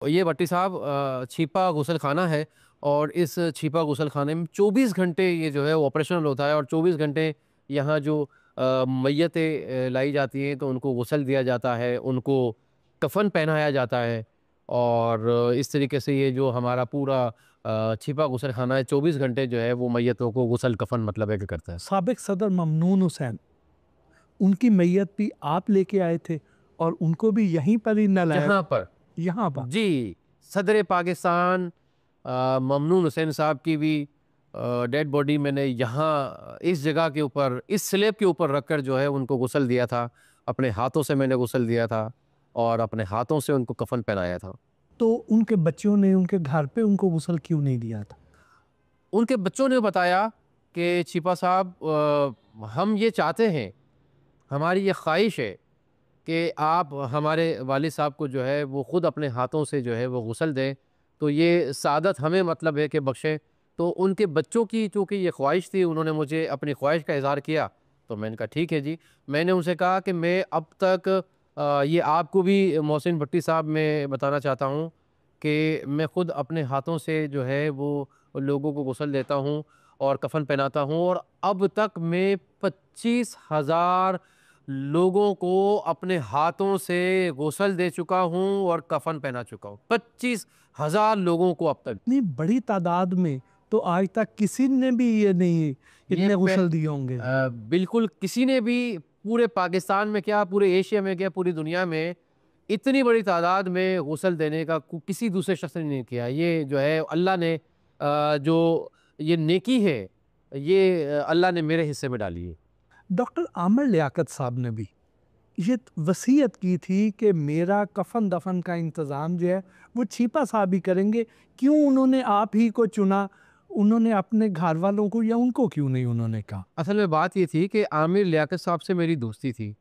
और ये भट्टी साहब छिपा गुसल खाना है। और इस छिपा गुसल खाने में 24 घंटे ये जो है वो ऑपरेशनल होता है। और 24 घंटे यहाँ जो मैयतें लाई जाती हैं तो उनको गुसल दिया जाता है, उनको कफन पहनाया जाता है। और इस तरीके से ये जो हमारा पूरा छिपा गुसल खाना है, 24 घंटे जो है वो मैयतों को गुसल कफन मतलब है कि करता है। साबिक सदर ममनून हुसैन, उनकी मैयत भी आप लेके आए थे और उनको भी यहीं पर ही नलाया, यहाँ पर यहाँ पर। जी सदर पाकिस्तान ममनून हुसैन साहब की भी डेड बॉडी मैंने यहाँ इस जगह के ऊपर, इस स्लेब के ऊपर रखकर जो है उनको गुसल दिया था। अपने हाथों से मैंने गुसल दिया था और अपने हाथों से उनको कफन पहनाया था। तो उनके बच्चों ने उनके घर पे उनको गुसल क्यों नहीं दिया था? उनके बच्चों ने बताया कि छिपा साहब, हम ये चाहते हैं, हमारी ये ख्वाहिश है कि आप हमारे वालिद साहब को जो है वो ख़ुद अपने हाथों से जो है वो गुसल दें, तो ये सादत हमें मतलब है कि बख्शे। तो उनके बच्चों की चूँकि ये ख्वाहिश थी, उन्होंने मुझे अपनी ख्वाहिश का इज़हार किया। तो मैंने कहा ठीक है जी। मैंने उनसे कहा कि मैं अब तक ये आपको भी मोहसिन भट्टी साहब मैं बताना चाहता हूँ कि मैं ख़ुद अपने हाथों से जो है वो लोगों को गुसल देता हूँ और कफ़न पहनाता हूँ। और अब तक मैं 25,000 लोगों को अपने हाथों से गुसल दे चुका हूँ और कफन पहना चुका हूँ। 25,000 लोगों को अब तक। इतनी बड़ी तादाद में तो आज तक किसी ने भी ये नहीं ये इतने गुसल दिए होंगे। बिल्कुल किसी ने भी पूरे पाकिस्तान में क्या, पूरे एशिया में क्या, पूरी दुनिया में इतनी बड़ी तादाद में गुसल देने का किसी दूसरे शख्स ने नहीं किया। ये जो है अल्लाह ने जो ये नेकी है, ये अल्लाह ने मेरे हिस्से में डाली है। डॉक्टर आमिर लियाकत साहब ने भी ये वसीयत की थी कि मेरा कफन दफन का इंतज़ाम जो है वो छिपा साहब ही करेंगे। क्यों उन्होंने आप ही को चुना? उन्होंने अपने घर वालों को या उनको क्यों नहीं उन्होंने कहा? असल में बात ये थी कि आमिर लियाकत साहब से मेरी दोस्ती थी।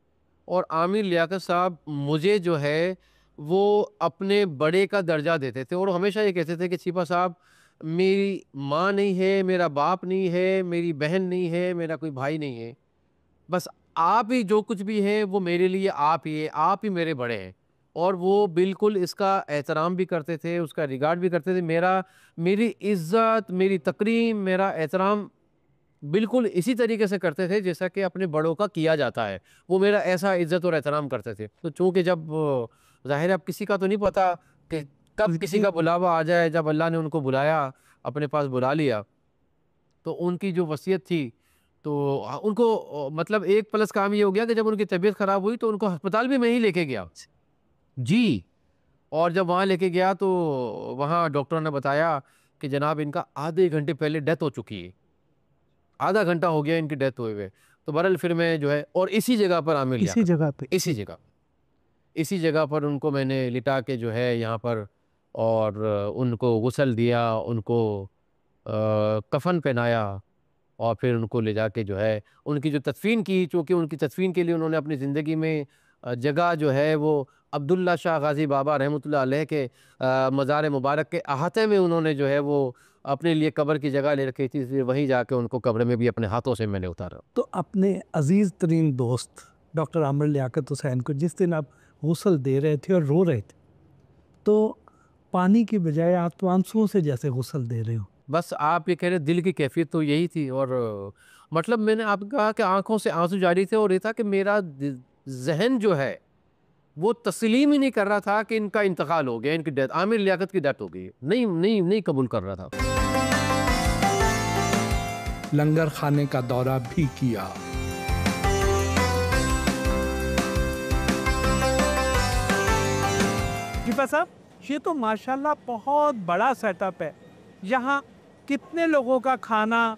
और आमिर लियाकत साहब मुझे जो है वो अपने बड़े का दर्जा देते थे और हमेशा ये कहते थे कि छिपा साहब, मेरी माँ नहीं है, मेरा बाप नहीं है, मेरी बहन नहीं है, मेरा कोई भाई नहीं है, बस आप ही जो कुछ भी है वो मेरे लिए आप ही है, आप ही मेरे बड़े हैं। और वो बिल्कुल इसका एहतराम भी करते थे, उसका रिगार्ड भी करते थे। मेरी इज्जत, मेरी तकरीम, मेरा एहतराम बिल्कुल इसी तरीके से करते थे जैसा कि अपने बड़ों का किया जाता है। वो मेरा ऐसा इज्जत और एहतराम करते थे। तो चूँकि जब ज़ाहिर है अब किसी का तो नहीं पता कि कब किसी का बुलावा आ जाए, जब अल्लाह ने उनको बुलाया, अपने पास बुला लिया, तो उनकी जो वसीयत थी तो उनको मतलब एक प्लस काम ये हो गया कि जब उनकी तबीयत ख़राब हुई तो उनको अस्पताल भी मैं ही लेके गया। जी। और जब वहाँ लेके गया तो वहाँ डॉक्टर ने बताया कि जनाब इनका आधे घंटे पहले डेथ हो चुकी है। आधा घंटा हो गया इनकी डेथ हुए हुए। तो बहरहाल फिर मैं जो है और इसी जगह पर आमिर इसी लियाकत, जगह पे। इसी जगह पर उनको मैंने लिटा के जो है यहाँ पर और उनको गुस्ल दिया, उनको कफ़न पहनाया और फिर उनको ले जाके जो है उनकी जो तदफ़ीन की, चूँकि उनकी तदफ़ीन के लिए उन्होंने अपनी ज़िंदगी में जगह जो है वो अब्दुल्ला शाह गाज़ी बाबा रहमतुल्लाह अलैह के मज़ार मुबारक के अहाते में उन्होंने जो है वो अपने लिए कब्र की जगह ले रखी थी। फिर वहीं जाके उनको कब्र में भी अपने हाथों से मैंने उतारा। तो अपने अजीज़ तरीन दोस्त डॉक्टर आमिर लियाकत हुसैन को जिस दिन आप गुस्ल दे रहे थे और रो रहे थे, तो पानी की बजाय आप तो आंसुओं से जैसे गुस्ल दे रहे हो। बस आप ये कह रहे दिल की कैफ़ियत तो यही थी। और मतलब मैंने आपको कहा कि आँखों से आँसू जारी थे और ये था कि मेरा ज़हन जो है वो तस्लीम ही नहीं कर रहा था कि इनका इंतकाल हो गया, इनकी डेथ, आमिर लियाकत की डेथ हो गई। नहीं नहीं नहीं कबूल कर रहा था। लंगर खाने का दौरा भी किया। जीफा साहब, ये तो माशाल्लाह बहुत बड़ा सेटअप है। यहाँ कितने लोगों का खाना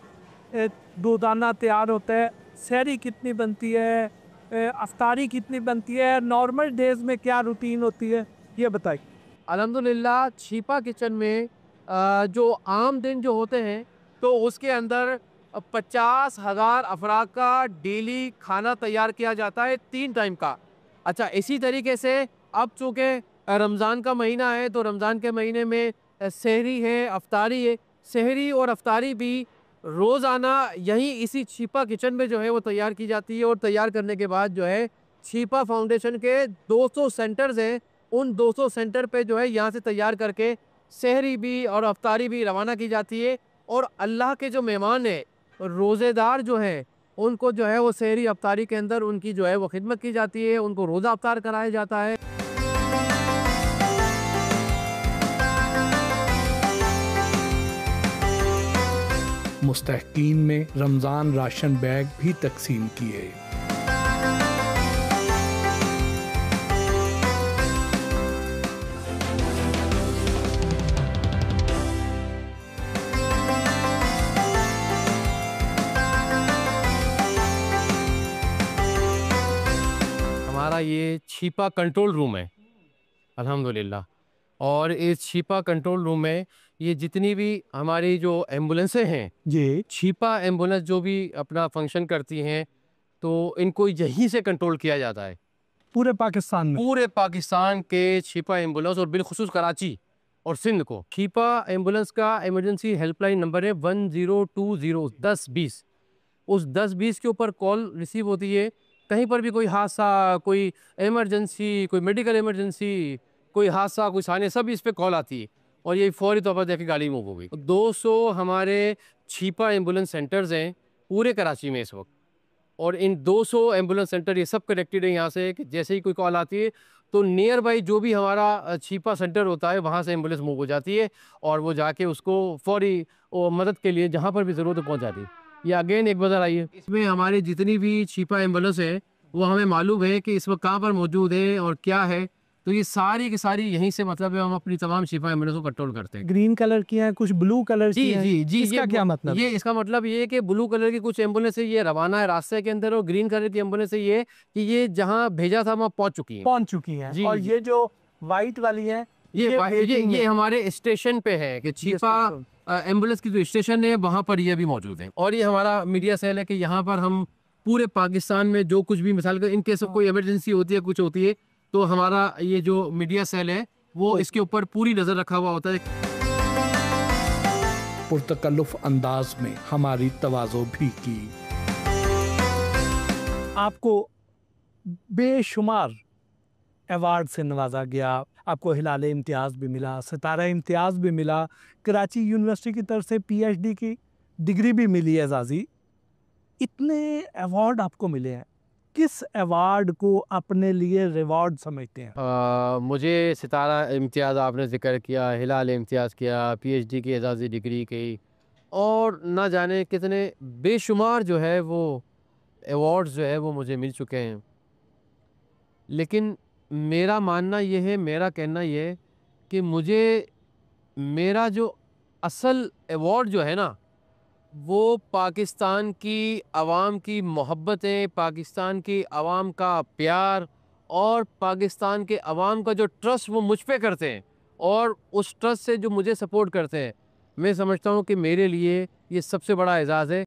रोजाना तैयार होता है? सहरी कितनी बनती है? अफ्तारी कितनी बनती है? नॉर्मल डेज में क्या रूटीन होती है, ये बताइए। अल्हम्दुलिल्लाह छिपा किचन में जो आम दिन जो होते हैं तो उसके अंदर 50,000 अफराद का डेली खाना तैयार किया जाता है 3 टाइम का। अच्छा, इसी तरीके से अब चूँकि रमज़ान का महीना है तो रमज़ान के महीने में सहरी है, अफ्तारी है। सहरी और अफ्तारी भी रोज़ाना यहीं इसी छिपा किचन में जो है वो तैयार की जाती है। और तैयार करने के बाद जो है छिपा फाउंडेशन के 200 सेंटर्स हैं, उन 200 सेंटर पे जो है यहाँ से तैयार करके सहरी भी और अफ्तारी भी रवाना की जाती है। और अल्लाह के जो मेहमान हैं, रोज़ेदार जो हैं, उनको जो है वो सहरी अफ्तारी के अंदर उनकी जो है वो खिदमत की जाती है, उनको रोज़ा अफ्तार कराया जाता है। मुस्तहकीन में रमज़ान राशन बैग भी तकसीम किए। हमारा ये छिपा कंट्रोल रूम है अल्हम्दुलिल्लाह। और इस छिपा कंट्रोल रूम में ये जितनी भी हमारी जो एम्बुलेंसें हैं, जी। छिपा एम्बुलेंस जो भी अपना फंक्शन करती हैं, तो इनको यहीं से कंट्रोल किया जाता है। पूरे पाकिस्तान में? पूरे पाकिस्तान के छिपा एम्बुलेंस और बिलखुसूस कराची और सिंध को। छिपा एम्बुलेंस का इमरजेंसी हेल्पलाइन नंबर है 1020 1020। उस 1020 के ऊपर कॉल रिसीव होती है। कहीं पर भी कोई हादसा, कोई इमरजेंसी, कोई मेडिकल इमरजेंसी, कोई हादसा, कोई साने, सब इस पे कॉल आती है और ये फौरी तौर पर देखिए गाड़ी मूव हो गई। 200 हमारे छिपा एम्बुलेंस सेंटर्स हैं पूरे कराची में इस वक्त। और इन 200 एम्बुलेंस सेंटर ये सब कनेक्टेड है यहाँ से कि जैसे ही कोई कॉल आती है तो नियर बाई जो भी हमारा छिपा सेंटर होता है वहाँ से एम्बुलेंस मूव हो जाती है और वो जाके उसको फौरी मदद के लिए जहाँ पर भी ज़रूरत है पहुँच जाती है। ये अगेन एक बार आई है। इसमें हमारी जितनी भी छिपा एम्बुलेंस है वो हमें मालूम है कि इस वक्त कहाँ पर मौजूद है और क्या है। तो ये सारी की सारी यहीं से मतलब है हम अपनी तमाम छिपा एम्बुलेंस को कंट्रोल करते हैं। ग्रीन कलर की हैं, कुछ ब्लू कलर की जी हैं। जी जी। इसका क्या मतलब? ये इसका मतलब ये है कि ब्लू कलर की कुछ एम्बुलेंस है, ये रवाना है रास्ते के अंदर, और ग्रीन कलर की एम्बुलेंस है ये कि ये जहाँ भेजा था वहाँ पहुँच चुकी है। पहुंच चुकी हैं। जी, और जी। ये जो वाइट वाली है ये हमारे स्टेशन पे है कि छिपा एम्बुलेंस की जो स्टेशन है वहाँ पर ये अभी मौजूद है। और ये हमारा मीडिया सेल है कि यहाँ पर हम पूरे पाकिस्तान में जो कुछ भी मिसाल इन केस कोई इमरजेंसी होती है, कुछ होती है, तो हमारा ये जो मीडिया सेल है वो इसके ऊपर पूरी नज़र रखा हुआ होता है। पुरतकल्लुफ़ अंदाज में हमारी तवाज़ो भी की। आपको बेशुमार अवार्ड से नवाजा गया, आपको हिलाल इम्तियाज़ भी मिला, सितारा इम्तियाज़ भी मिला, कराची यूनिवर्सिटी की तरफ से PhD की डिग्री भी मिली है एजाज़ी। इतने अवार्ड आपको मिले हैं, किस अवार्ड को अपने लिए रिवॉर्ड समझते हैं? मुझे सितारा इम्तियाज़ आपने ज़िक्र किया, हिलाल इम्तियाज़ किया, PhD की एजाज़ी डिग्री की, और ना जाने कितने बेशुमार जो है वो अवार्ड्स जो है वो मुझे मिल चुके हैं। लेकिन मेरा मानना ये है, मेरा कहना ये है कि मुझे मेरा जो असल अवार्ड जो है ना, वो पाकिस्तान की आवाम की मोहब्बतें, पाकिस्तान की आवाम का प्यार और पाकिस्तान के आवाम का जो ट्रस्ट वो मुझ पे करते हैं और उस ट्रस्ट से जो मुझे सपोर्ट करते हैं, मैं समझता हूँ कि मेरे लिए ये सबसे बड़ा एजाज़ है।